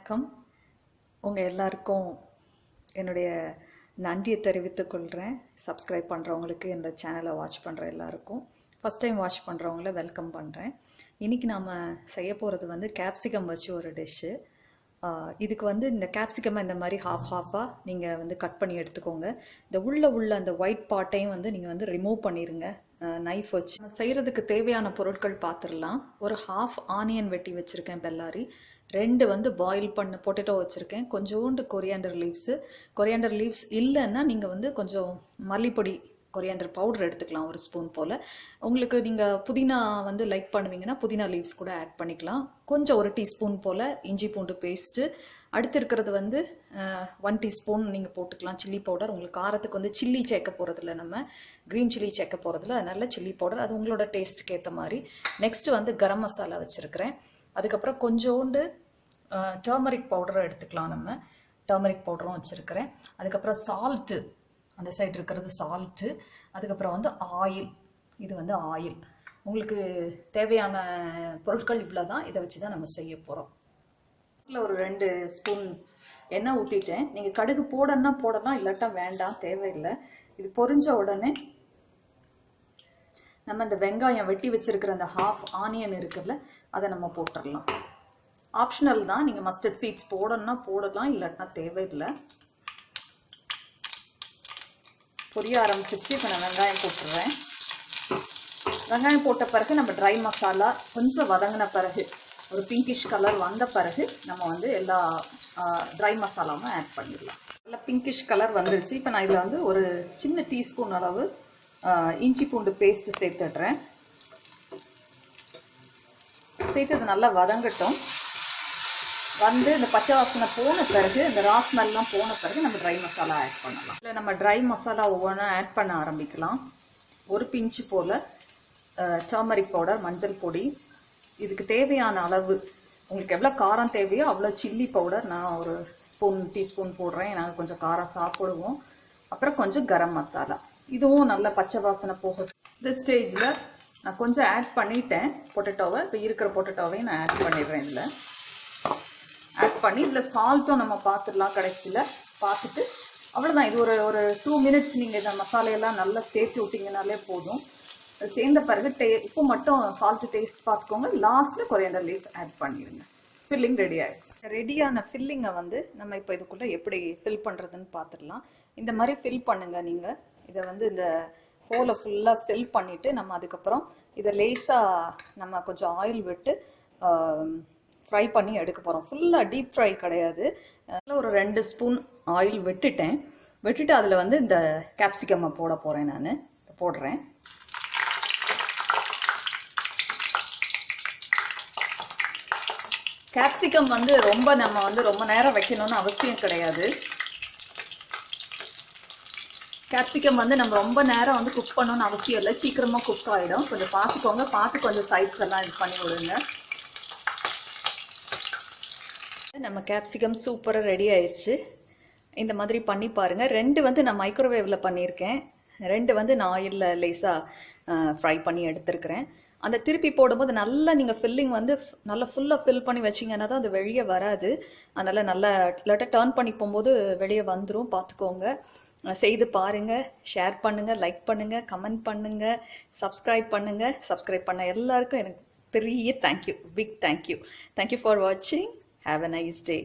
வணக்கம். உங்கள் எல்லாருக்கும் என்னுடைய நன்றியை தெரிவித்துக் கொள்கிறேன். சப்ஸ்கிரைப் பண்ணுறவங்களுக்கு, என்னோட சேனலை வாட்ச் பண்ணுற எல்லாருக்கும், ஃபஸ்ட் டைம் வாட்ச் பண்ணுறவங்கள வெல்கம் பண்ணுறேன். இன்றைக்கி நாம் செய்ய போகிறது கேப்சிகம் வச்சு ஒரு டிஷ்ஷு. இதுக்கு இந்த கேப்சிகமை இந்த மாதிரி ஹாஃபாக நீங்கள் கட் பண்ணி எடுத்துக்கோங்க. இந்த உள்ள அந்த ஒயிட் பார்ட்டையும் நீங்கள் ரிமூவ் பண்ணிடுங்க நைஃப் வச்சு. செய்கிறதுக்கு தேவையான பொருட்கள் பார்த்துடலாம். ஒரு ஹாஃப் ஆனியன் வெட்டி வச்சுருக்கேன் பெல்லாரி, 2 பாயில் பண்ண பொட்டேட்டோ வச்சுருக்கேன், கொஞ்சோண்டு கொரியாண்டர் லீவ்ஸ் இல்லைன்னா நீங்கள் கொஞ்சம் மல்லிப்பொடி கொரியாண்டர் பவுடர் எடுத்துக்கலாம், ஒரு ஸ்பூன் போல். உங்களுக்கு நீங்கள் புதினா லைக் பண்ணுவீங்கன்னா புதினா லீவ்ஸ் கூட ஆட் பண்ணிக்கலாம். கொஞ்சம் ஒரு டீஸ்பூன் போல் இஞ்சி பூண்டு பேஸ்ட்டு. அடுத்து இருக்கிறது 1 டீஸ்பூன் நீங்கள் போட்டுக்கலாம் சில்லி பவுடர். உங்களுக்கு காரத்துக்கு சில்லி சேர்க்க போகிறதில்ல, நம்ம க்ரீன் சில்லி சேர்க்க போகிறதில்ல, அதனால சில்லி பவுடர் அது உங்களோட டேஸ்ட்டுக்கு ஏற்ற மாதிரி. நெக்ஸ்ட்டு கரம் மசாலா வச்சுருக்கிறேன். அதுக்கப்புறம் கொஞ்சோண்டு டர்மரிக் பவுடரும் எடுத்துக்கலாம், நம்ம டர்மரிக் பவுடரும் வச்சுருக்கிறேன். அதுக்கப்புறம் சால்ட்டு, அந்த சைடு இருக்கிறது சால்ட்டு. அதுக்கப்புறம் ஆயில், இது ஆயில். உங்களுக்கு தேவையான பொருட்கள் இவ்வளோ தான். இதை வச்சு தான் நம்ம செய்ய போகிறோம். இதில் ஒரு 2 ஸ்பூன் எண்ணெய் ஊற்றிட்டேன். நீங்கள் கடுகு போடணுன்னா போடலாம், இல்லாட்டா வேண்டாம், தேவையில்லை. இது பொரிஞ்ச உடனே நம்ம இந்த வெங்காயம் வெட்டி வச்சுருக்கிற அந்த ஹாஃப் ஆனியன் இருக்குல்ல, அதை நம்ம போட்டுடலாம். ஆப்ஷனல் தான், நீங்கள் மஸ்டர்ட் சீட்ஸ் போடணுன்னா போடலாம், இல்லாட்டினா தேவையில்லை. பொரிய ஆரம்பிச்சிச்சு. இப்போ நான் வெங்காயம் போட்டுடுறேன். வெங்காயம் போட்ட பிறகு நம்ம ட்ரை மசாலா கொஞ்சம் வதங்கின பிறகு, ஒரு பிங்கிஷ் கலர் வந்த பிறகு நம்ம எல்லா ட்ரை மசாலாவும் ஆட் பண்ணிடலாம். நல்லா பிங்கிஷ் கலர் வந்துருச்சு. இப்போ நான் இதில் ஒரு சின்ன டீஸ்பூன் அளவு இஞ்சி பூண்டு பேஸ்ட்டு சேர்த்துடுறேன். சேர்த்து அது நல்லா வதங்கட்டும். இந்த பச்சை வாசனை போன பிறகு, இந்த ரா ஸ்மெல்லாம் போன பிறகு நம்ம ட்ரை மசாலா ஆட் பண்ணலாம். இல்லை, நம்ம ட்ரை மசாலா ஒவ்வொன்றா ஆட் பண்ண ஆரம்பிக்கலாம். ஒரு பிஞ்சு போல் டர்மரிக் பவுடர், மஞ்சள் பொடி, இதுக்கு தேவையான அளவு உங்களுக்கு எவ்வளோ காரம் தேவையோ அவ்வளோ சில்லி பவுடர். நான் ஒரு டீஸ்பூன் போடுறேன், நாங்கள் கொஞ்சம் காரம் சாப்பிடுவோம். அப்புறம் கொஞ்சம் கரம் மசாலா, இதுவும் நல்ல பச்சை வாசனை போகும். இந்த ஸ்டேஜில் நான் கொஞ்சம் ஆட் பண்ணிட்டேன் பொட்டேட்டோவை. இப்போ இருக்கிற பொட்டேட்டோவையும் நான் ஆட் பண்ணிடுறேன். இதில் ஆட் பண்ணி இதில் சால்ட்டும் நம்ம பார்த்துடலாம். கடைசியில் பார்த்துட்டு அவ்வளோதான். இது ஒரு 2 மினிட்ஸ் நீங்கள் இந்த மசாலையெல்லாம் நல்லா சேர்த்து விட்டிங்கனாலே போதும். சேர்ந்த பிறகு உப்பு மட்டும் சால்ட்டு டேஸ்ட் பார்த்துக்கோங்க. லாஸ்ட்டில் கொரியாண்டர் லீவ்ஸ் ஆட் பண்ணிடுங்க. ஃபில்லிங் ரெடி ஆகிடும். ரெடியான ஃபில்லிங்கை நம்ம இப்போ இதுக்குள்ளே எப்படி ஃபில் பண்ணுறதுன்னு பார்த்துடலாம். இந்த மாதிரி ஃபில் பண்ணுங்கள். நீங்கள் இதை இந்த ஹோலை ஃபுல்லாக ஃபில் பண்ணிவிட்டு நம்ம அதுக்கப்புறம் இதை லேஸாக நம்ம கொஞ்சம் ஆயில் விட்டு ஃப்ரை பண்ணி எடுக்க போகிறோம். ஃபுல்லாக டீப் ஃப்ரை கிடையாது. அதில் ஒரு 2 ஸ்பூன் ஆயில் விட்டுட்டு அதில் இந்த கேப்சிகம்மை போட போகிறேன். நான் போடுறேன். கேப்சிகம் ரொம்ப நம்ம ரொம்ப நேரம் வைக்கணும்னு அவசியம் கிடையாது. கேப்சிகம் நம்ம ரொம்ப நேரம் குக் பண்ணணும்னு அவசியம் இல்லை. சீக்கிரமாக குக் ஆகிடும். கொஞ்சம் பார்த்துக்கோங்க. பார்த்து கொஞ்சம் சைட்ஸ் எல்லாம் இது பண்ணி விடுங்க. நம்ம கேப்சிகம் சூப்பராக ரெடி ஆயிடுச்சு. இந்த மாதிரி பண்ணி பாருங்கள். 2 நான் மைக்ரோவேவில் பண்ணியிருக்கேன், 2 நான் ஆயிலில் லேஸாக ஃப்ரை பண்ணி எடுத்துருக்கிறேன். அந்த திருப்பி போடும்போது நல்லா நீங்கள் ஃபில்லிங் நல்லா ஃபுல்லாக ஃபில் பண்ணி வச்சிங்கன்னா தான் அது வெளியே வராது. அதனால் நல்லா இல்லாட்டா டர்ன் பண்ணி போகும்போது வெளியே வந்துடும். பார்த்துக்கோங்க. செய்து பாருங்கள், ஷேர் பண்ணுங்கள், லைக் பண்ணுங்கள், கமெண்ட் பண்ணுங்கள், சப்ஸ்கிரைப் பண்ணுங்கள். சப்ஸ்கிரைப் பண்ண எல்லாருக்கும் எனக்கு பெரிய thank you, big thank you. Thank you for வாட்சிங். Have a nice day.